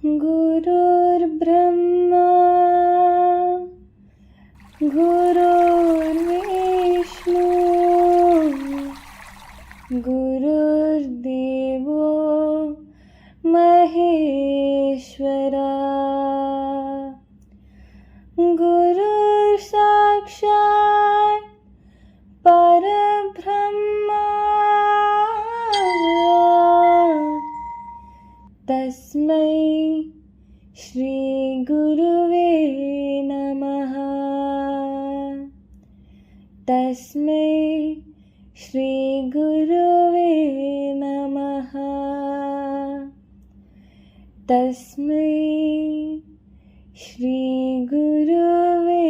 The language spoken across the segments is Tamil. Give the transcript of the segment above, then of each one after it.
गुरुर्ब्रह्मा गुरुर्विष्णु गुरुर्देवो महेश्वरा गुरुर्साक्षात् परब्रह्मा तस्मै श्री गुरुवे नमः। तस्मै श्री गुरुवे नमः। तस्मै श्री गुरुवे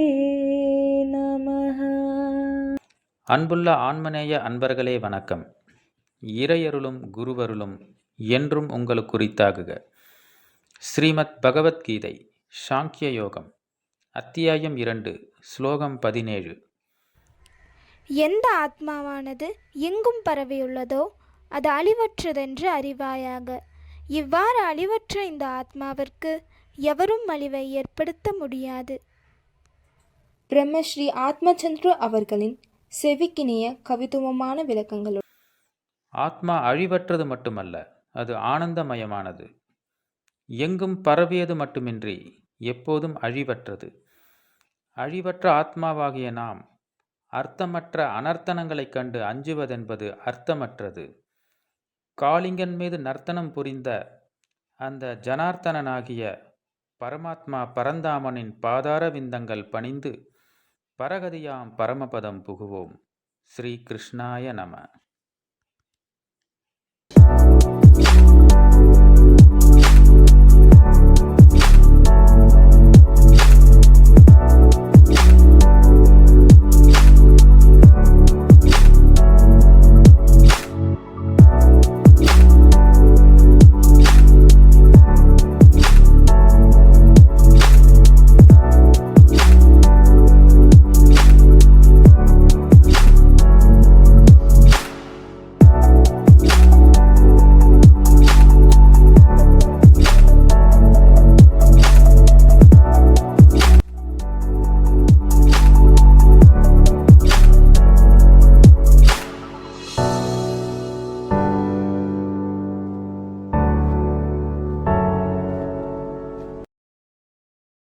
नमः. அன்புள்ள ஆன்மநேய அன்பர்களே வணக்கம். இறையருளும் குருவருளும் என்றும் உங்களுக்கு குறித்தாகுக. ஸ்ரீமத் பகவத்கீதை சாங்கிய யோகம் அத்தியாயம் 2 ஸ்லோகம் 17. எந்த ஆத்மாவானது எங்கும் பரவியுள்ளதோ அது அழிவற்றதென்று அறிவாயாக. இவ்வாறு அழிவற்ற இந்த ஆத்மாவிற்கு எவரும் அழிவை ஏற்படுத்த முடியாது. பிரம்மஸ்ரீ ஆத்மச்சந்திர அவர்களின் செவிக்கினிய கவித்துவமான விளக்கங்கள். ஆத்மா அழிவற்றது மட்டுமல்ல, அது ஆனந்தமயமானது. எங்கும் பரவியது மட்டுமின்றி எப்போதும் அழிவற்றது. அழிவற்ற ஆத்மாவாகிய நாம் அர்த்தமற்ற அனர்த்தனங்களைக் கண்டு அஞ்சுவதென்பது அர்த்தமற்றது. காளிங்கன் மீது நர்த்தனம் புரிந்த அந்த ஜனார்த்தனனாகிய பரமாத்மா பரந்தாமனின் பாதார விந்தங்கள் பணிந்து பரகதியாம் பரமபதம் புகுவோம். ஸ்ரீ கிருஷ்ணாய நம.